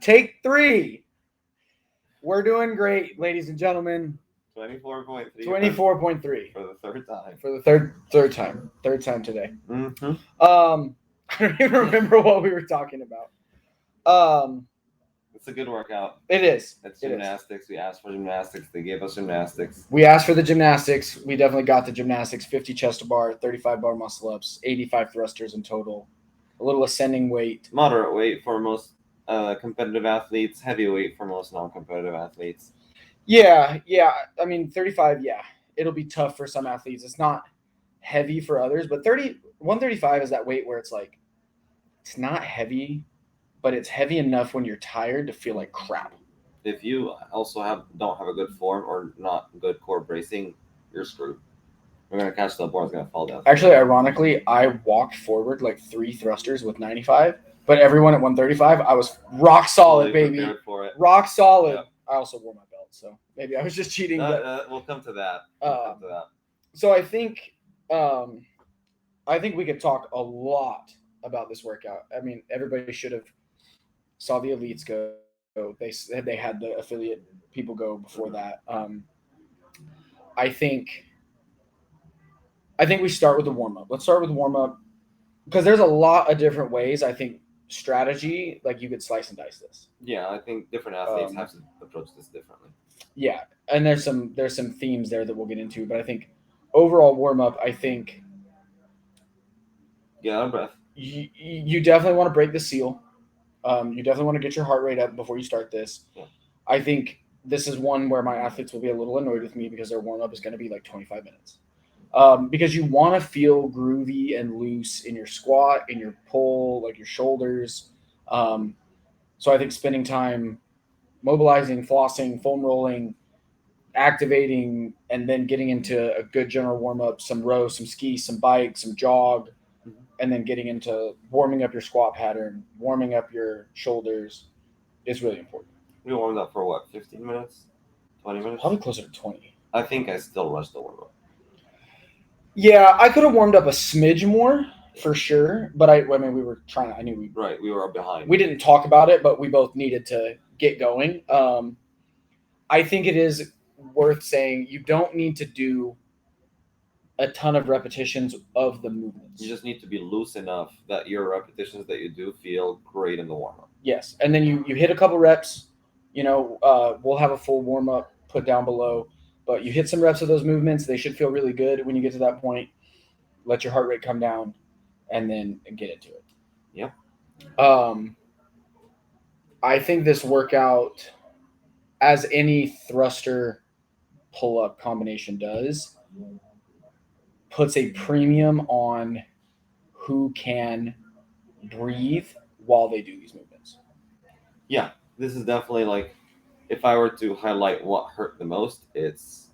Take 3. We're doing great, ladies and gentlemen. 24.3. 24.3 for the third time. For the third time. Third time today. Mm-hmm. I don't even remember what we were talking about. It's a good workout. It is. It's gymnastics. We asked for gymnastics. They gave us gymnastics. We asked for the gymnastics. We definitely got the gymnastics. 50 chest to bar, 35 bar muscle ups, 85 thrusters in total. A little ascending weight. Moderate weight for most competitive athletes. Heavy weight for most non-competitive athletes. Yeah. I mean, 35, yeah. It'll be tough for some athletes. It's not heavy for others, but 135 is that weight where it's like, it's not heavy, but it's heavy enough when you're tired to feel like crap. If you also don't have a good form or not good core bracing, you're screwed. We're going to catch the board, it's going to fall down. Actually, ironically, I walked forward like 3 thrusters with 95, but everyone at 135, I was rock solid, Totally baby. prepared for it. Rock solid. Yep. I also wore my belt, so maybe I was just cheating. We'll come to that. So I think we could talk a lot about this workout. I mean, everybody should have saw the elites go. They had the affiliate people go before that. I think we start with the warm-up. Let's start with the warm-up because there's a lot of different ways. I think strategy, like you could slice and dice this. Yeah, I think different athletes have to approach this differently. Yeah, and there's some themes there that we'll get into, but I think overall warm-up, I think get out of breath. You definitely want to break the seal. You definitely want to get your heart rate up before you start this. Yeah. I think this is one where my athletes will be a little annoyed with me because their warm-up is going to be like 25 minutes. Because you want to feel groovy and loose in your squat, in your pull, like your shoulders. So I think spending time mobilizing, flossing, foam rolling, activating, and then getting into a good general warm-up, some row, some ski, some bike, some jog, and then getting into warming up your squat pattern, warming up your shoulders is really important. We warmed up for what, 15 minutes? 20 minutes? Probably closer to 20. I think I still rushed the warm-up. Yeah, I could have warmed up a smidge more for sure, but I mean, we were trying. I knew we were behind. We didn't talk about it, but we both needed to get going. I think it is worth saying you don't need to do a ton of repetitions of the movements. You just need to be loose enough that your repetitions that you do feel great in the warm-up. Yes, and then you hit a couple reps. We'll have a full warm-up put down below. But you hit some reps of those movements. They should feel really good when you get to that point. Let your heart rate come down, and then get into it. Yep. I think this workout, as any thruster pull-up combination does, puts a premium on who can breathe while they do these movements. Yeah, this is definitely like, if I were to highlight what hurt the most, it's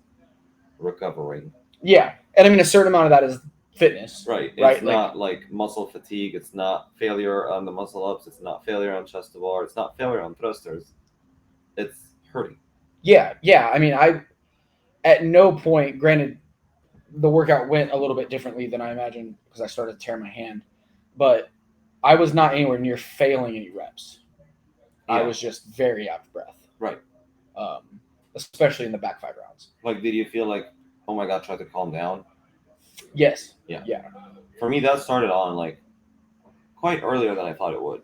recovering. Yeah, and I mean a certain amount of that is fitness. Right. It's not like muscle fatigue. It's not failure on the muscle ups. It's not failure on chest to bar. It's not failure on thrusters. It's hurting. Yeah. I mean, at no point, granted, the workout went a little bit differently than I imagined because I started to tear my hand, but I was not anywhere near failing any reps. Yeah. I was just very out of breath. Right. Especially in the back 5 rounds. Like, did you feel like, oh my God, try to calm down? Yes. Yeah. Yeah. For me, that started on like quite earlier than I thought it would.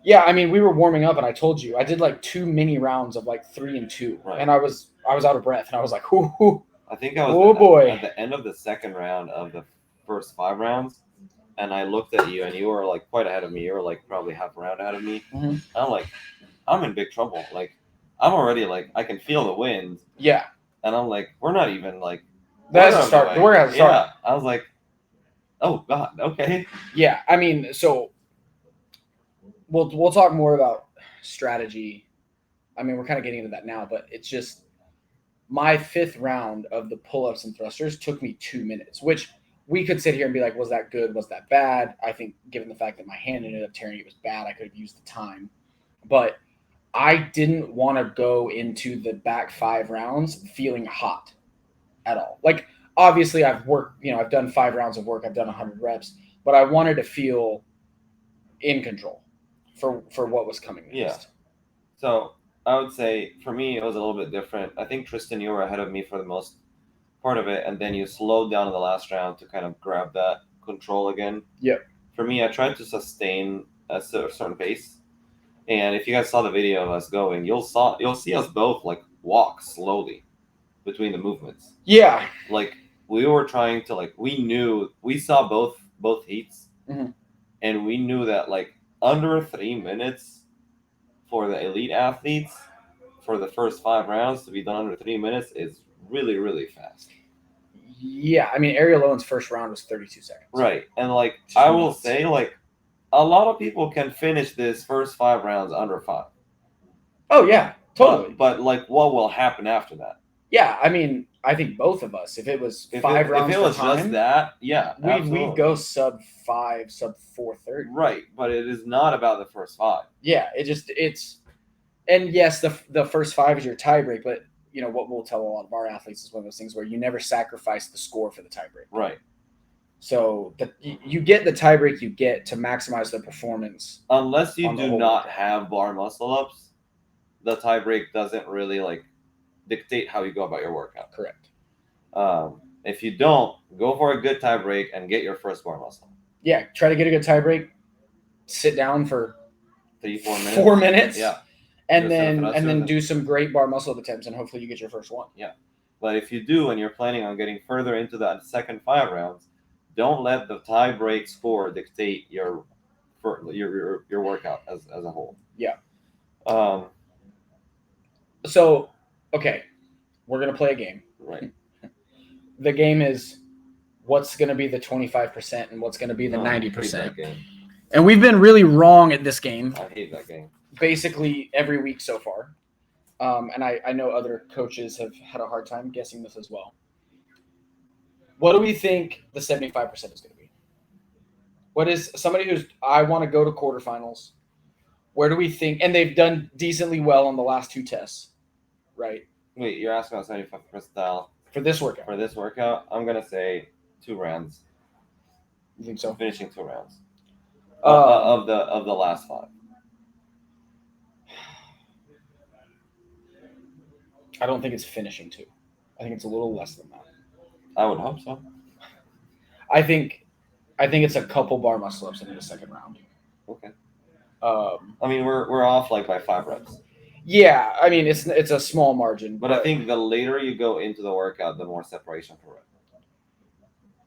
Yeah, I mean, we were warming up, and I told you I did like 2 mini rounds of like 3 and 2, right. And I was out of breath, and I was like, "Ooh." I think I was at the end of the second round of the first 5 rounds, and I looked at you, and you were like quite ahead of me. You were like probably half a round ahead of me. Mm-hmm. I'm like, I'm in big trouble. Like, I'm already like, I can feel the wind. Yeah. And I'm like, we're not even like. That's the start. The workout start. Yeah. I was like, oh God, okay. Yeah, I mean, so we'll talk more about strategy. I mean, we're kind of getting into that now, but it's just my 5th round of the pull-ups and thrusters took me 2 minutes, which we could sit here and be like, was that good? Was that bad? I think given the fact that my hand ended up tearing, it was bad. I could have used the time, but I didn't want to go into the back 5 rounds feeling hot at all. Like, obviously I've worked, I've done 5 rounds of work. I've done 100 reps, but I wanted to feel in control. for what was coming next. Yeah. So I would say for me it was a little bit different. I think Tristan, you were ahead of me for the most part of it, and then you slowed down in the last round to kind of grab that control again. Yep. For me, I tried to sustain a certain pace, and if you guys saw the video of us going, you'll see us both like walk slowly between the movements. Yeah. Like we were trying to we saw both heats, and we knew that like under 3 minutes for the elite athletes for the first 5 rounds to be done under 3 minutes is really, really fast. Yeah, I mean, Ariel Owen's first round was 32 seconds. Right, and like I will say, like a lot of people can finish this first 5 rounds under 5. Oh yeah, totally. But like, what will happen after that? Yeah, I mean, I think both of us, if it was 5 rounds, if it was for time, just that, yeah, we'd go sub 5, sub 4:30. Right, but it is not about the first 5. Yeah, and yes, the first 5 is your tiebreak, but you know what we'll tell a lot of our athletes is one of those things where you never sacrifice the score for the tiebreak. Right. So you get the tiebreak you get to maximize the performance. Unless you do not have bar muscle ups, the tiebreak doesn't really like dictate how you go about your workout. Correct. If you don't, go for a good tiebreak and get your first bar muscle. Yeah, try to get a good tiebreak. Sit down for 3-4 minutes. 4 minutes. Yeah. And then do some great bar muscle attempts, and hopefully you get your first one. Yeah. But if you do, and you're planning on getting further into that second 5 rounds, don't let the tiebreak score dictate your workout as a whole. Yeah. So, okay, we're gonna play a game. Right. The game is what's gonna be the 25% and what's gonna be the 90%. And we've been really wrong at this game. I hate that game. Basically every week so far. And I know other coaches have had a hard time guessing this as well. What do we think the 75% is going to be? What is somebody I want to go to quarterfinals. Where do we think, and they've done decently well on the last 2 tests, right? Wait, you're asking about 75 percentile for this workout? For this workout, I'm going to say 2 rounds. You think so? Finishing 2 rounds. Of the last 5. I don't think it's finishing 2. I think it's a little less than that. I would hope so. I think it's a couple bar muscle ups in the second round. Okay. I mean, we're off like by 5 reps. Yeah, I mean it's a small margin. But I think the later you go into the workout, the more separation per rep.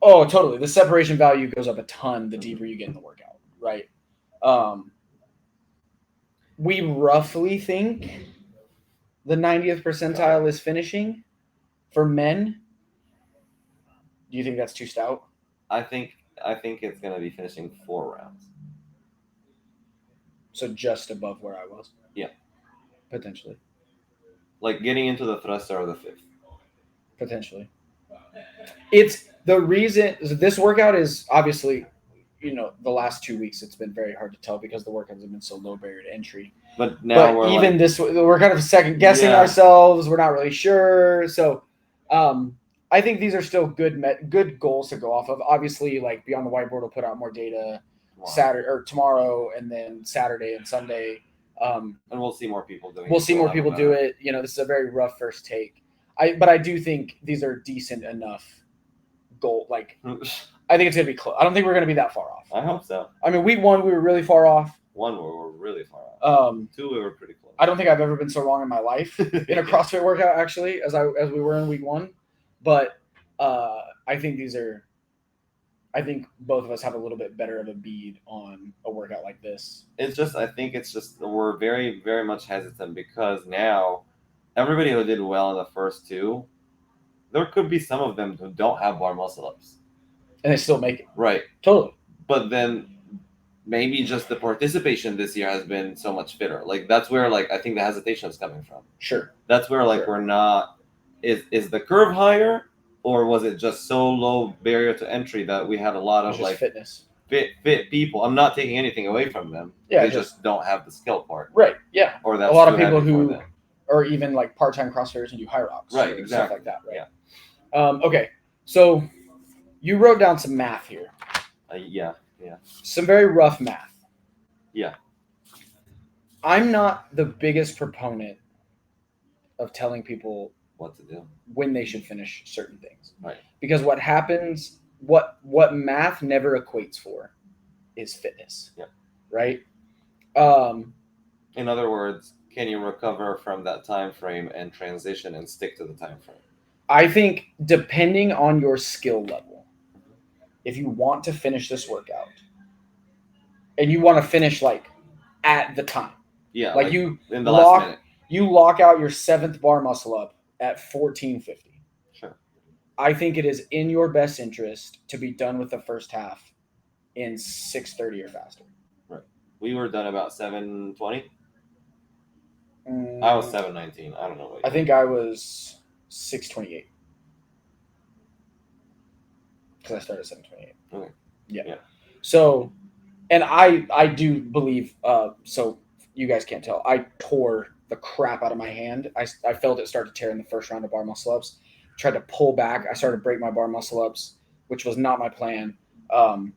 Oh, totally. The separation value goes up a ton the deeper you get in the workout, right? We roughly think the 90th percentile is finishing for men. Do you think that's too stout? I think it's going to be finishing 4 rounds. So just above where I was? Yeah. Potentially. Like getting into the thruster or the 5th. Potentially. It's the reason this workout is obviously, the last 2 weeks it's been very hard to tell because the workouts have been so low barrier to entry. But now we're kind of second guessing ourselves. We're not really sure. So I think these are still good goals to go off of. Obviously, like Beyond the Whiteboard will put out more data Saturday or tomorrow, and then Saturday and Sunday. And we'll see more people doing it. We'll see more people do it. This is a very rough first take. But I do think these are decent enough goal. Like, I think it's going to be close. I don't think we're going to be that far off. I hope so. I mean, week 1, we were really far off. 1, we were really far off. 2, we were pretty close. I don't think I've ever been so wrong in my life in a CrossFit workout, actually, as we were in week 1. But I think I think both of us have a little bit better of a bead on a workout like this. I think we're very, very much hesitant because now everybody who did well in the first 2, there could be some of them who don't have bar muscle ups. And they still make it. Right. Totally. But then maybe just the participation this year has been so much fitter. Like that's where I think the hesitation is coming from. Sure. That's where we're not, is the curve higher? Or was it just so low barrier to entry that we had a lot of fitness, fit people? I'm not taking anything away from them. Yeah, they just don't have the skill part. Right. Yeah. Or that's a lot of people who are even like part-time CrossFitters and do high rocks. Right. Exactly. Stuff like that. Right. Yeah. Okay. So you wrote down some math here. Yeah. Some very rough math. Yeah. I'm not the biggest proponent of telling people what to do when they should finish certain things. Right. Because what happens, what math never equates for is fitness. Yeah. Right? In other words, can you recover from that time frame and transition and stick to the time frame? I think depending on your skill level, if you want to finish this workout and you want to finish like at the time. Yeah, like you in the last minute. You lock out your 7th bar muscle up at 14:50. Sure. I think it is in your best interest to be done with the first half in 6:30 or faster. Right. We were done about 7:20. I was 7:19. I don't know. I think I was 6:28 because I started at 7:28. Okay. Yeah. So, and I do believe. So you guys can't tell. I tore the crap out of my hand. I felt it start to tear in the first round of bar muscle ups. Tried to pull back. I started to break my bar muscle ups, which was not my plan. And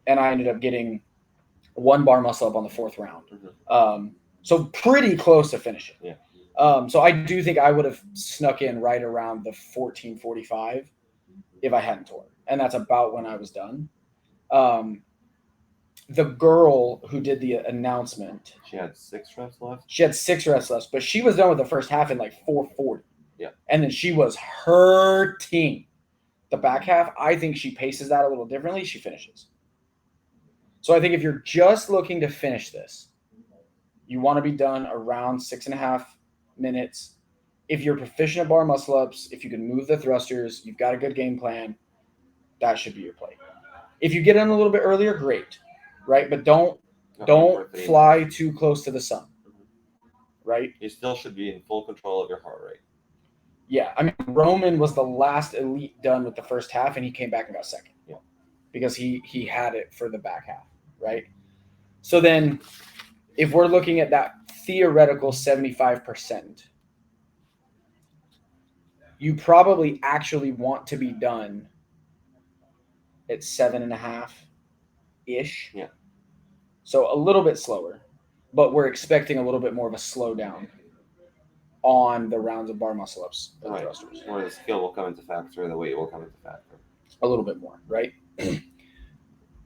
I ended up getting 1 bar muscle up on the 4th round. Mm-hmm. So pretty close to finishing. Yeah. So I do think I would have snuck in right around the 14:45 if I hadn't torn. And that's about when I was done. The girl who did the announcement, she had 6 reps left. She had 6 reps left, but she was done with the first half in like 4:40. Yeah. And then she was hurting the back half. I think she paces that a little differently. She finishes. So I think if you're just looking to finish this, you want to be done around 6.5 minutes. If you're proficient at bar muscle ups, if you can move the thrusters, you've got a good game plan, that should be your play. If you get in a little bit earlier, great, right? But don't fly too close to the sun, right? You still should be in full control of your heart rate. Yeah, I mean, Roman was the last elite done with the first half, and he came back and got second. Yeah, because he had it for the back half, right? So then, if we're looking at that theoretical 75%, you probably actually want to be done at 7.5 ish. Yeah. So a little bit slower, but we're expecting a little bit more of a slowdown on the rounds of bar muscle ups and thrusters. Where the skill will come into factor, the weight will come into factor. A little bit more, right?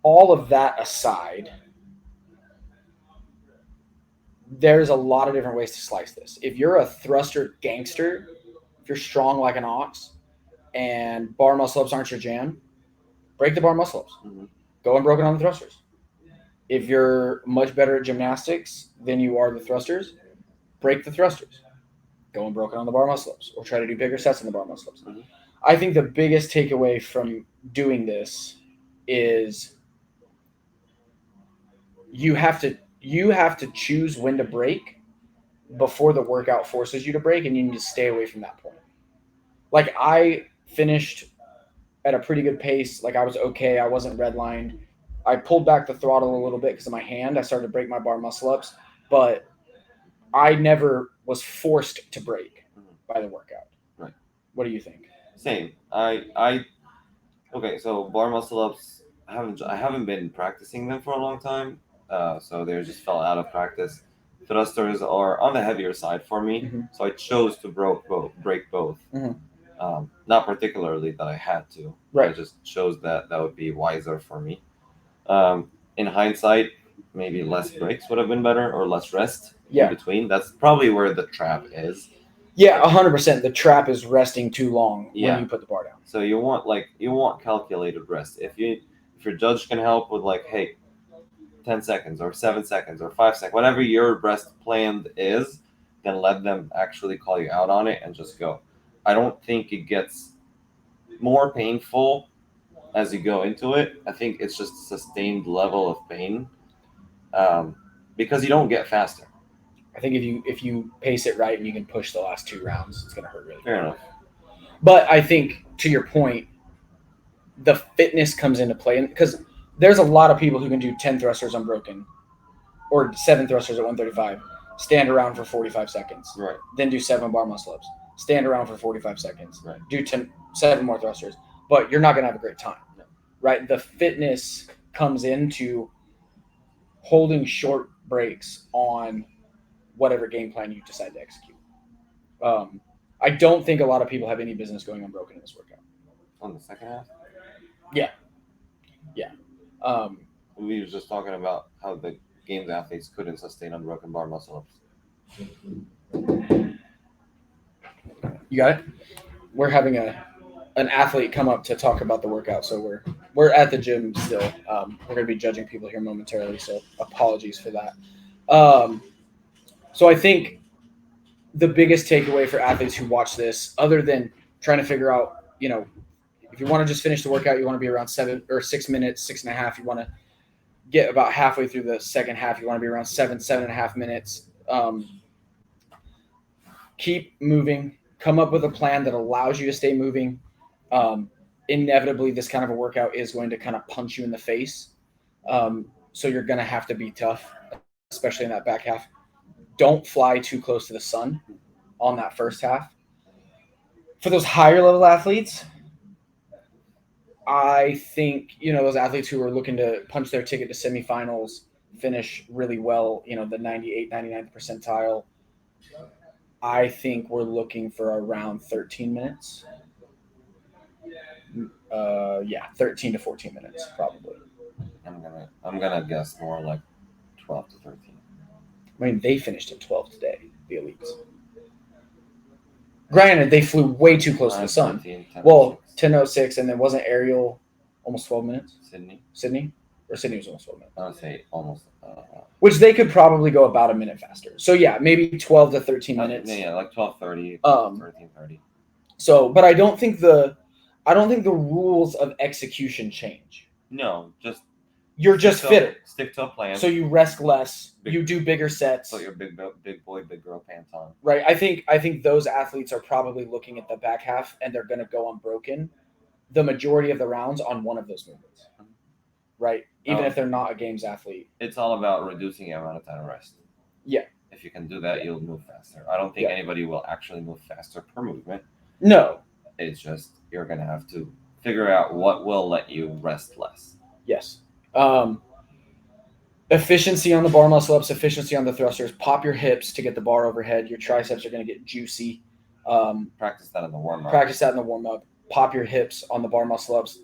All of that aside, there's a lot of different ways to slice this. If you're a thruster gangster, if you're strong like an ox, and bar muscle ups aren't your jam, break the bar muscle ups. Mm-hmm. Go unbroken on the thrusters. If you're much better at gymnastics than you are the thrusters, break the thrusters. Go unbroken on the bar muscle ups, or try to do bigger sets in the bar muscle ups. Mm-hmm. I think the biggest takeaway from doing this is you have to choose when to break before the workout forces you to break, and you need to stay away from that point. Like, I finished at a pretty good pace. Like, I was okay. I wasn't redlined. I pulled back the throttle a little bit because of my hand. I started to break my bar muscle ups, but I never was forced to break by the workout. Right. What do you think? Same. Okay, so bar muscle ups, I haven't been practicing them for a long time. So they just fell out of practice. Thrusters are on the heavier side for me, Mm-hmm. so I chose to break both. Mm-hmm. Not particularly that I had to. Right. I just chose that would be wiser for me. In hindsight, maybe less breaks would have been better, or less rest in between. That's probably where the trap is. Yeah, 100%. The trap is resting too long when you put the bar down. So you want calculated rest. If your judge can help with, like, hey, 10 seconds or 7 seconds or 5 seconds, whatever your rest plan is, then let them actually call you out on it and just go. I don't think it gets more painful as you go into it. I think it's just a sustained level of pain, because you don't get faster. I think if you pace it right and you can push the last 2 rounds, it's going to hurt really Fair bad. enough. But I think, to your point, the fitness comes into play, because there's a lot of people who can do 10 thrusters unbroken or 7 thrusters at 135, stand around for 45 seconds, Right. Then do 7 bar muscle ups, stand around for 45 seconds, right. Do 7 more thrusters, but you're not going to have a great time, no. Right? The fitness comes into holding short breaks on whatever game plan you decide to execute. I don't think a lot of people have any business going unbroken in this workout. On the second half? Yeah. We were just talking about how the games athletes couldn't sustain unbroken bar muscle ups. You got it? We're having an athlete come up to talk about the workout, so we're at the gym still. We're going to be judging people here momentarily, so apologies for that. So I think the biggest takeaway for athletes who watch this, other than trying to figure out, if you want to just finish the workout, you want to be around 7 or 6 minutes, 6.5. You want to get about halfway through the second half. You want to be around 7.5 minutes. Keep moving. Come up with a plan that allows you to stay moving. Inevitably, this kind of a workout is going to kind of punch you in the face. So you're going to have to be tough, especially in that back half. Don't fly too close to the sun on that first half. For those higher level athletes, I think, those athletes who are looking to punch their ticket to semifinals, finish really well, the 98, 99th percentile, I think we're looking for around 13 minutes. 13 to 14 minutes probably. I'm gonna guess more like 12 to 13. I mean, they finished at 12 today, the elites. Granted, they flew way too close to the sun. 10:06, and then wasn't Ariel almost 12 minutes? Sydney? Or Sydney was almost 12 minutes. I would say almost. Which they could probably go about a minute faster. So yeah, maybe 12 to 13 minutes. Yeah, like 12:30, 13:30. So, but I don't think the rules of execution change. No, you're just fitter. Stick to a plan. So you rest less. You do bigger sets. Put your big boy, big girl pants on. Right. I think those athletes are probably looking at the back half, and they're going to go unbroken the majority of the rounds on one of those movements. Right. Even if they're not a games athlete. It's all about reducing the amount of time of rest. Yeah. If you can do that, you'll move faster. I don't think anybody will actually move faster per movement. No. It's just you're going to have to figure out what will let you rest less. Yes. Efficiency on the bar muscle ups, efficiency on the thrusters. Pop your hips to get the bar overhead. Your triceps are going to get juicy. Practice that in the warm up. Pop your hips on the bar muscle ups.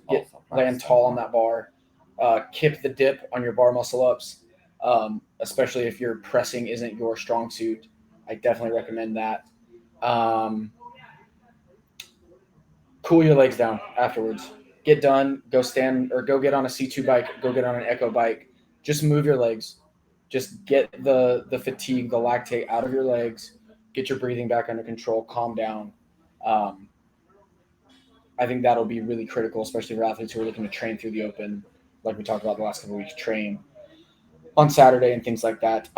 Land tall on that bar. Kip the dip on your bar muscle ups, especially if your pressing isn't your strong suit. I definitely recommend that. Cool your legs down afterwards. Get done. Go stand or go get on a C2 bike. Go get on an Echo bike. Just move your legs. Just get the fatigue, the lactate out of your legs. Get your breathing back under control. Calm down. I think that'll be really critical, especially for athletes who are looking to train through the open, like we talked about the last couple of weeks, train on Saturday and things like that.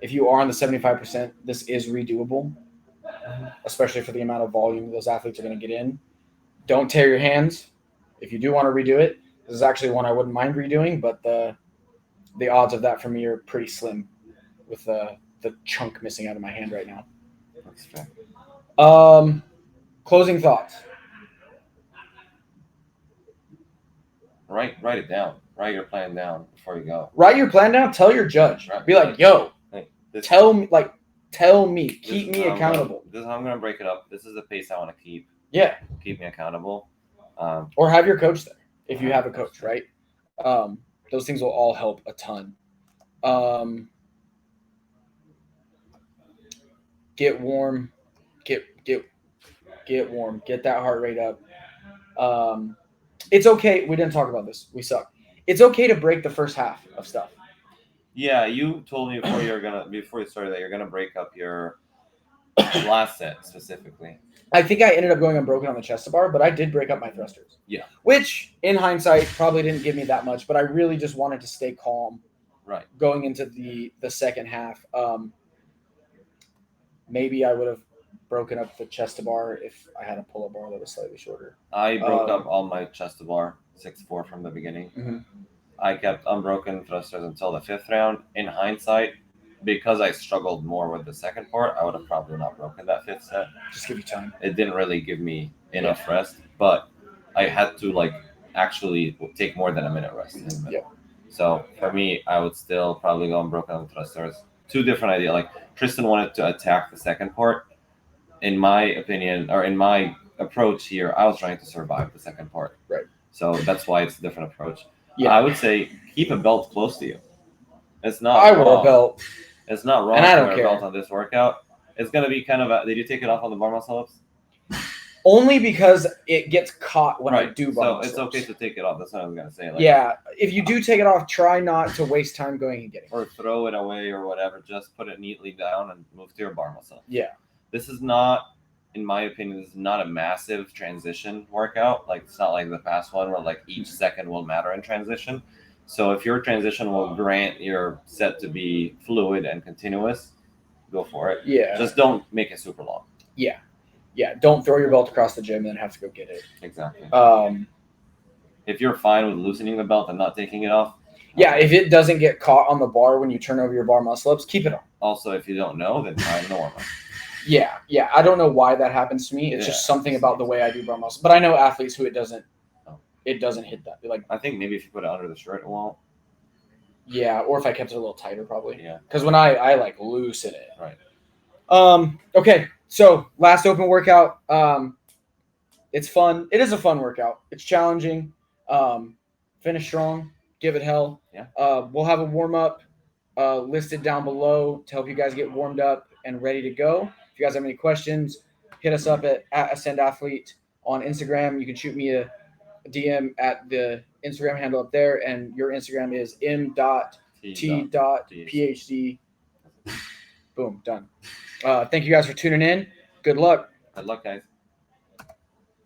If you are on the 75%, this is redoable, especially for the amount of volume those athletes are going to get in. Don't tear your hands. If you do want to redo it, this is actually one I wouldn't mind redoing, but the odds of that for me are pretty slim with the chunk missing out of my hand right now. That's fair. Closing thoughts. Write it down. Write your plan down before you go. Write your plan down. Tell your judge. Be like, yo, tell me. Keep me accountable. This is how I'm going to break it up. This is the pace I want to keep. Yeah. Keep me accountable. Or have your coach there if you have a coach, right? Those things will all help a ton. Get warm. Get warm. Get that heart rate up. It's okay. We didn't talk about this. We suck. It's okay to break the first half of stuff. Yeah, you told me before you started that you're gonna break up your last set specifically. I think I ended up going unbroken on the chest to bar, but I did break up my thrusters. Yeah. Which, in hindsight, probably didn't give me that much, but I really just wanted to stay calm. Right. Going into the second half. Maybe I would have broken up the chest to bar if I had a pull-up bar that was slightly shorter. I broke up all my chest to bar 6-4 from the beginning. Mm-hmm. I kept unbroken thrusters until the 5th round. In hindsight, because I struggled more with the second part, I would have probably not broken that 5th set. Just give you time. It didn't really give me enough rest, but I had to actually take more than a minute rest. Yeah. So for me, I would still probably go on broken arm thrusters. Two different ideas. Like Tristan wanted to attack the second part. In my opinion, or in my approach here, I was trying to survive the second part. Right. So that's why it's a different approach. Yeah. I would say keep a belt close to you. It's not I wrong. wore a belt. It's not wrong And I to don't wear a care. belt on this workout. It's going to be kind of a... Did you take it off on the bar muscle ups? Only because it gets caught when I Right. do bar So muscle it's okay ups. to take it off. That's what I was going to say. Like, Yeah, if you do take it off, try not to waste time going and getting it. or throw it away or whatever. Just put it neatly down and move to your bar muscle. Yeah. This is not, in my opinion, this is not a massive transition workout. Like, it's not like the past one where like each second will matter in transition. So if your transition will grant your set to be fluid and continuous, go for it. Yeah. Just don't make it super long. Yeah. Yeah. Don't throw your belt across the gym and then have to go get it. Exactly. If you're fine with loosening the belt and not taking it off. Yeah, if it doesn't get caught on the bar when you turn over your bar muscle ups, keep it on. Also, if you don't know, then try normal. Yeah. I don't know why that happens to me. It's just something about the way I do bar muscle. But I know athletes who it doesn't hit that. Like, I think maybe if you put it under the shirt, it won't. Yeah, or if I kept it a little tighter, probably. Yeah. Because when I like loosen it. Right. Okay. So last open workout. It's fun. It is a fun workout. It's challenging. Finish strong. Give it hell. Yeah. We'll have a warm up listed down below to help you guys get warmed up and ready to go. If you guys have any questions, hit us up at Ascend Athlete on Instagram. You can shoot me a DM at the Instagram handle up there, and your Instagram is m.t.phd. Boom, done. Thank you guys for tuning in. Good luck. Good luck, guys.